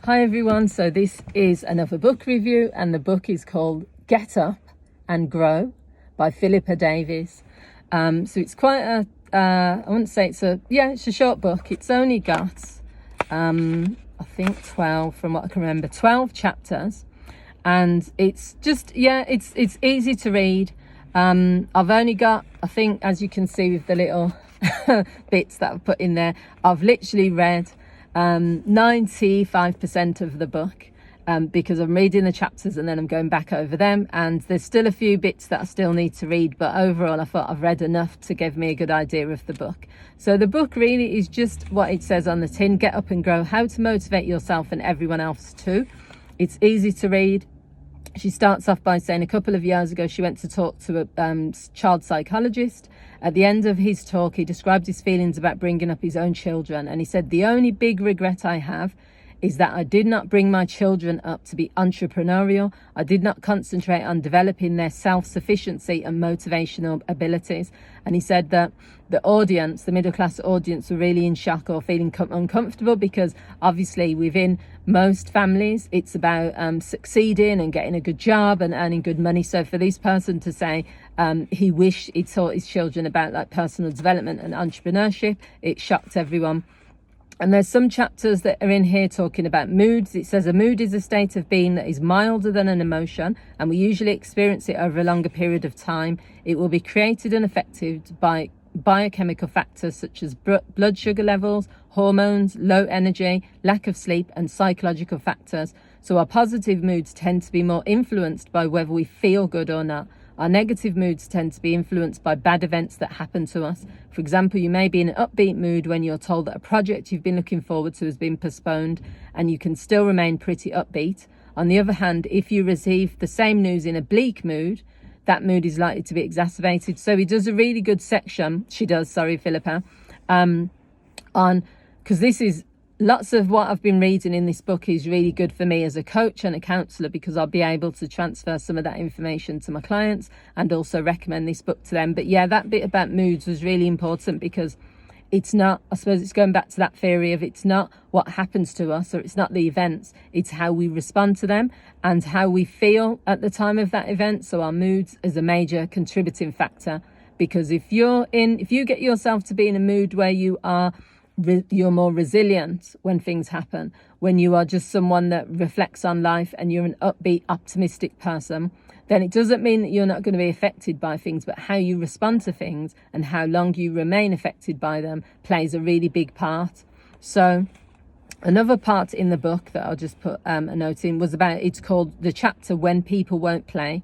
Hi everyone, so this is another book review and the book is called Get Up and Grow by Philippa Davies. So it's quite a, I wouldn't say it's a short book. It's only got, I think 12 from what I can remember, 12 chapters. And it's just, it's easy to read. I've only got, I think, as you can see with the little bits that I've put in there, I've literally read 95% of the book because I'm reading the chapters and then I'm going back over them, and there's still a few bits that I still need to read, but overall I thought I've read enough to give me a good idea of the book. So the book really is just what it says on the tin: get up and grow, how to motivate yourself and everyone else too. It's easy to read. She starts off by saying a couple of years ago she went to talk to a child psychologist. At the end of his talk, he described his feelings about bringing up his own children. And he said, "The only big regret I have is that I did not bring my children up to be entrepreneurial. I did not concentrate on developing their self-sufficiency and motivational abilities." And he said that the audience, the middle class audience, were really in shock or feeling uncomfortable because obviously within most families it's about succeeding and getting a good job and earning good money. So for this person to say he wished he'd taught his children about like personal development and entrepreneurship, it shocked everyone. And there's some chapters that are in here talking about moods. It says a mood is a state of being that is milder than an emotion, and we usually experience it over a longer period of time. It will be created and affected by biochemical factors such as blood sugar levels, hormones, low energy, lack of sleep, and psychological factors. So our positive moods tend to be more influenced by whether we feel good or not. Our negative moods tend to be influenced by bad events that happen to us. For example, you may be in an upbeat mood when you're told that a project you've been looking forward to has been postponed, and you can still remain pretty upbeat. On the other hand, if you receive the same news in a bleak mood, that mood is likely to be exacerbated. So he does a really good section, Philippa, on, because this is, lots of what I've been reading in this book is really good for me as a coach and a counsellor, because I'll be able to transfer some of that information to my clients and also recommend this book to them. But yeah, that bit about moods was really important because it's not, I suppose it's going back to that theory of it's not what happens to us or it's not the events, it's how we respond to them and how we feel at the time of that event. So our moods is a major contributing factor, because if you get yourself to be in a mood where you're more resilient when things happen, when you are just someone that reflects on life and you're an upbeat, optimistic person, then it doesn't mean that you're not going to be affected by things, but how you respond to things and how long you remain affected by them plays a really big part. So another part in the book that I'll just put a note in was about, it's called the chapter When People Won't Play.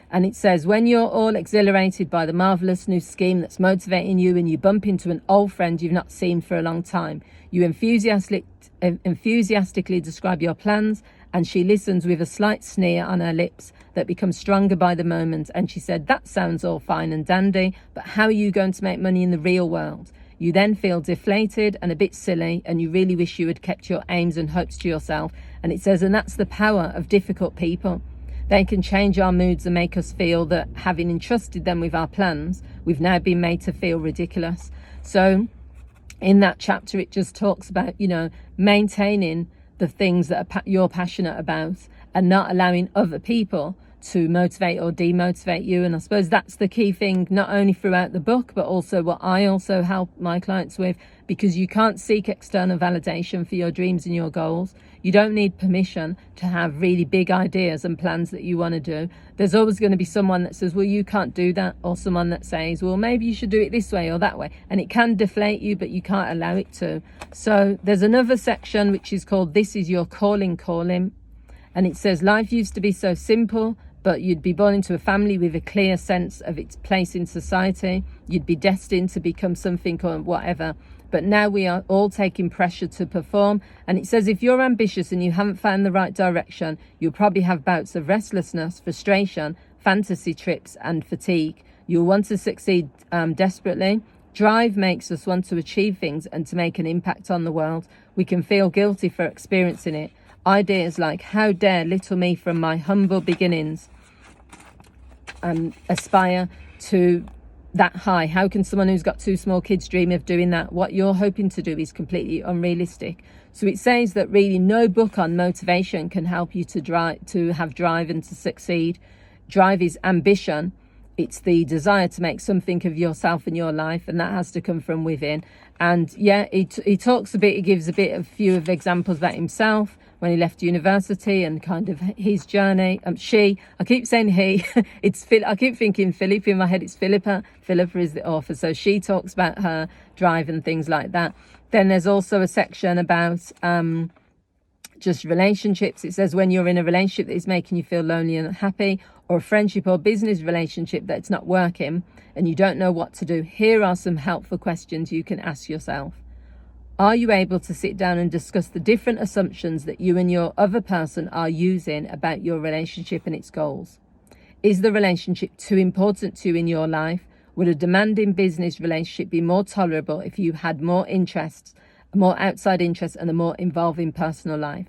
And it says, when you're all exhilarated by the marvellous new scheme that's motivating you and you bump into an old friend you've not seen for a long time, you enthusiastically describe your plans, and she listens with a slight sneer on her lips that becomes stronger by the moment. And she said, "That sounds all fine and dandy, but how are you going to make money in the real world?" You then feel deflated and a bit silly, and you really wish you had kept your aims and hopes to yourself. And it says, and that's the power of difficult people. They can change our moods and make us feel that, having entrusted them with our plans, we've now been made to feel ridiculous. So in that chapter, it just talks about, maintaining the things that you're passionate about and not allowing other people to motivate or demotivate you. And I suppose that's the key thing, not only throughout the book, but also what I also help my clients with, because you can't seek external validation for your dreams and your goals. You don't need permission to have really big ideas and plans that you want to do. There's always going to be someone that says, well, you can't do that, or someone that says, well, maybe you should do it this way or that way. And it can deflate you, but you can't allow it to. So there's another section which is called This Is Your Calling. And it says, life used to be so simple, but you'd be born into a family with a clear sense of its place in society. You'd be destined to become something or whatever. But now we are all taking pressure to perform. And it says, if you're ambitious and you haven't found the right direction, you'll probably have bouts of restlessness, frustration, fantasy trips, and fatigue. You'll want to succeed desperately. Drive makes us want to achieve things and to make an impact on the world. We can feel guilty for experiencing it. Ideas like, how dare little me from my humble beginnings aspire to that high. How can someone who's got 2 small kids dream of doing that? What you're hoping to do is completely unrealistic. So it says that really no book on motivation can help you to have drive and to succeed. Drive is ambition. It's the desire to make something of yourself and your life, and that has to come from within. And yeah, he talks a bit, he gives a few of examples about himself when he left university and kind of his journey. I keep saying he, I keep thinking Philippa in my head, it's Philippa. Philippa is the author, so she talks about her drive and things like that. Then there's also a section about just relationships. It says when you're in a relationship that is making you feel lonely and unhappy, or a friendship or business relationship that's not working and you don't know what to do, here are some helpful questions you can ask yourself. Are you able to sit down and discuss the different assumptions that you and your other person are using about your relationship and its goals? Is the relationship too important to you in your life? Would a demanding business relationship be more tolerable if you had more interests, more outside interests, and a more involving personal life?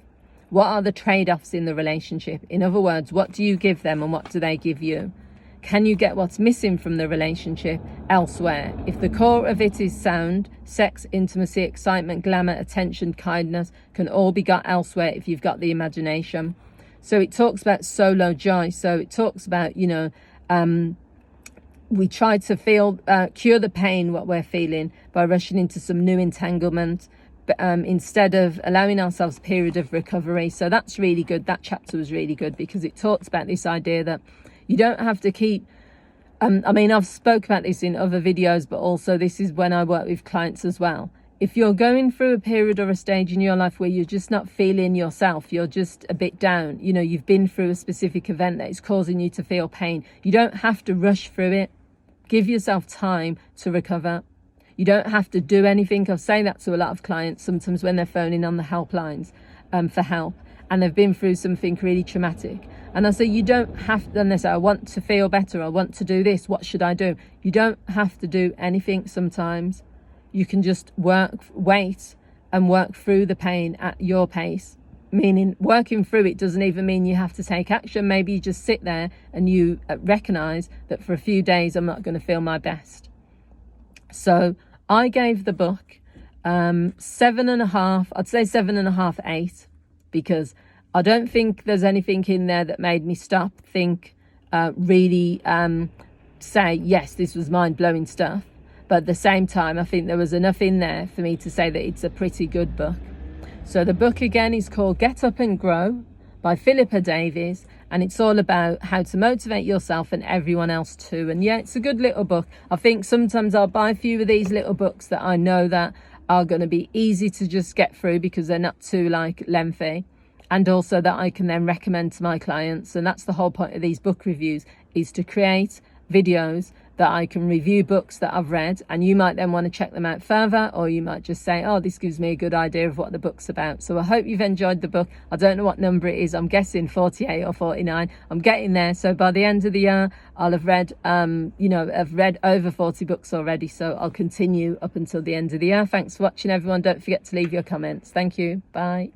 What are the trade-offs in the relationship? In other words, what do you give them and what do they give you? Can you get what's missing from the relationship elsewhere? If the core of it is sound, sex, intimacy, excitement, glamour, attention, kindness can all be got elsewhere if you've got the imagination. So it talks about solo joy. So it talks about, we try to cure the pain, what we're feeling, by rushing into some new entanglement, instead of allowing ourselves a period of recovery. So that's really good. That chapter was really good because it talks about this idea that you don't have to keep, I've spoke about this in other videos, but also this is when I work with clients as well. If you're going through a period or a stage in your life where you're just not feeling yourself, you're just a bit down, you've been through a specific event that is causing you to feel pain, you don't have to rush through it. Give yourself time to recover. You don't have to do anything. I say that to a lot of clients sometimes when they're phoning on the helplines for help and they've been through something really traumatic. And I say, you don't have to, and they say, I want to feel better. I want to do this. What should I do? You don't have to do anything sometimes. You can just wait and work through the pain at your pace. Meaning working through it doesn't even mean you have to take action. Maybe you just sit there and you recognize that for a few days I'm not going to feel my best. So I gave the book 7.5, I'd say 7.5, 8, because I don't think there's anything in there that made me stop, think, really say, yes, this was mind-blowing stuff. But at the same time, I think there was enough in there for me to say that it's a pretty good book. So the book again is called Get Up and Grow by Philippa Davies, and it's all about how to motivate yourself and everyone else too. And yeah, it's a good little book. I think sometimes I'll buy a few of these little books that I know that are going to be easy to just get through because they're not too lengthy, and also that I can then recommend to my clients. And that's the whole point of these book reviews, is to create videos that I can review books that I've read, and you might then want to check them out further, or you might just say, oh, this gives me a good idea of what the book's about. So I hope you've enjoyed the book. I don't know what number it is. I'm guessing 48 or 49. I'm getting there. So by the end of the year, I'll have read, I've read over 40 books already. So I'll continue up until the end of the year. Thanks for watching, everyone. Don't forget to leave your comments. Thank you. Bye.